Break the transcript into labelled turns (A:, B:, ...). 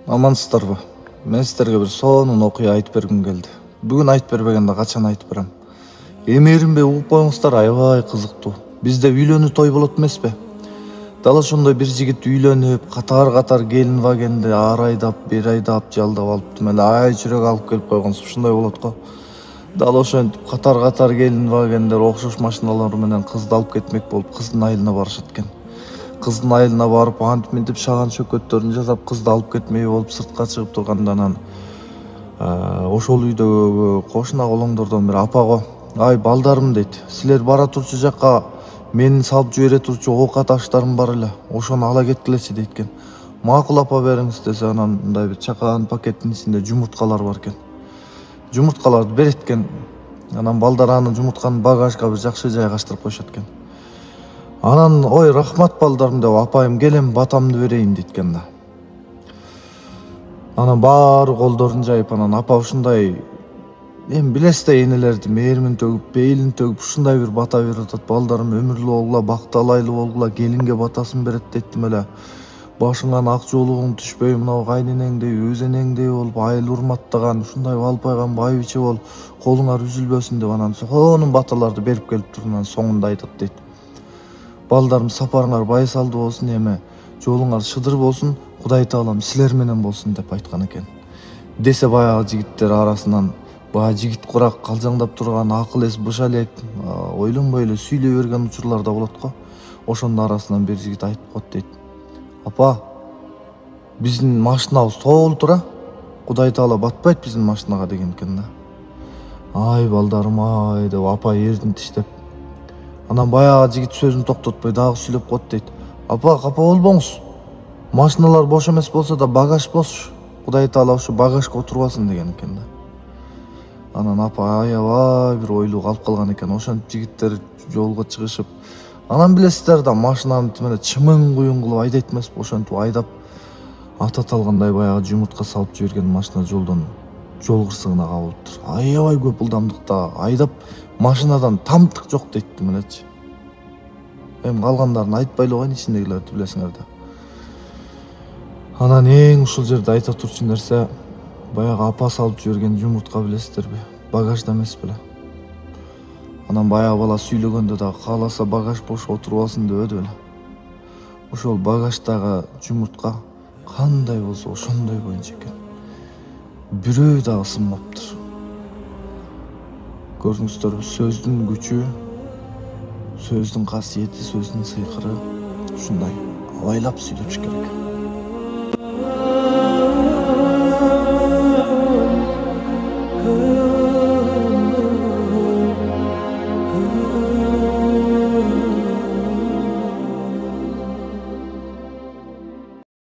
A: Амансыздарбы? Мен сіздерге бір сонун окуя айтып бергім келді. Бүгін айтып бербегенде качан айтып берем. Эмеринбе угуп коюңуздар, аябай кызыктуу. Бизде үйлөнүү той болот эмеспи? Дал ошондой бир жигит үйлөнүп, катар келин вагенди ар айдап, бир айдап, жалдап алып, эле ай чүрөк алып келип койгонсуп, ушундай болот го. Дал ошентип катар келин вагендер окшош машиналар менен кызды алып кетмек болуп, кыздын айылына барышат экен. Кыздын айылына барып, антип мынтип шаган чөкөттөрүн жасап, кызды алып кетмей болуп сыртка чыгып турганда анан ошол үйдөгү кошуна колоңдордон бири апа "Ай балдарым" дейт. "Силер бара турчу жакка менин салып жибере турчу оокат аштарым бар эле. Ошону ала кеткилечи" дейт экен. "Макул апа, бериңиз" десе, анан мындай бир чакан пакеттин ичинде жумурткалар бар экен. Жумурткаларды берет экен. Анан балдар аны жумуртканы багажга бир жакшы жайгаштырып коюшат экен. Анан "Ой, рахмат балдарым" деп апайым "Келем, батамды берейин" дейт экен да. Анан баары колдорун жайып, анан апа ушундай билесиз да, энелерди мээримин төгүп, бейилин төгүп ушундай бир бата берип атат. "Балдарым өмүрлүү болгула, бакталайлуу болгула, келинге батасын берет" дейт эле. "Башыңан ак жоолугуң түшпөй, мынау кайненеңдей, өз энеңдей болуп, айыл урматтаган, ушундай балпайган байбиче болуп, колуңар үзүлбөсүн" деп анан сонун баталарды берип келип туруп, анан соңунда айтат дейт. "Балдарым, сапарыңар байсалдуу болсун, эми жолуңар шыдыр болсун, Кудай Таалам силер менен болсун" деп айткан экен. Десе баягы жигиттер арасынан баягы жигит курак калжаңдап турган акыл эс быша элек ойлонбой эле сүйлөй берген учурлар да болот го. Ошондун арасынан бир жигит айтып коет дейт. "Апа, биздин машинабыз толтур а? Кудай Таала батпайт биздин машинага" деген экен да. "Ай балдарым ай" деп апа эрдин тиштеп. Анан баягы жигит сөзүн токтотпой дагы сүйлөп коет дейт. "Апа, капа болбоңуз. Машиналар бош эмес болсо да багаж бош. Кудай Таала ушу багажга отурбасын" деген экен да. Анан апа аябай бир ойлуу калып калган экен. Ошентип жигиттер жолго чыгышып, анан билесиздер да, машинаны тимеле чымың куюн кылып айдайт эмеспи? Ошентип айдап, ата талгандай баягы жумуртка салып жиберген машина жолдон жол кырсыгына кабылыптыр. Аябай көп ылдамдыкта айдап, машинадан тамтык жок дейт элечи. Эми калгандарын айтпай эле коеюн, ичиндегилерди билесиңер да. Анан эң ушул жерде айта турчу нерсе, баягы апа салып жиберген жумуртка билесиздерби? Багажда эмес беле. Анан баягы бала сүйлөгөндө да кааласа багаж бош отурбасын дебеди беле. Ошол багаждагы жумуртка кандай болсо ошондой боюнча экен. Бирөө дагы сынбаптыр. Көрдүңүздөрбү, сөздүн күчү, сөздүн касиети, сөздүн сыйкыры ушундай. Абайлап сүйлөш керек.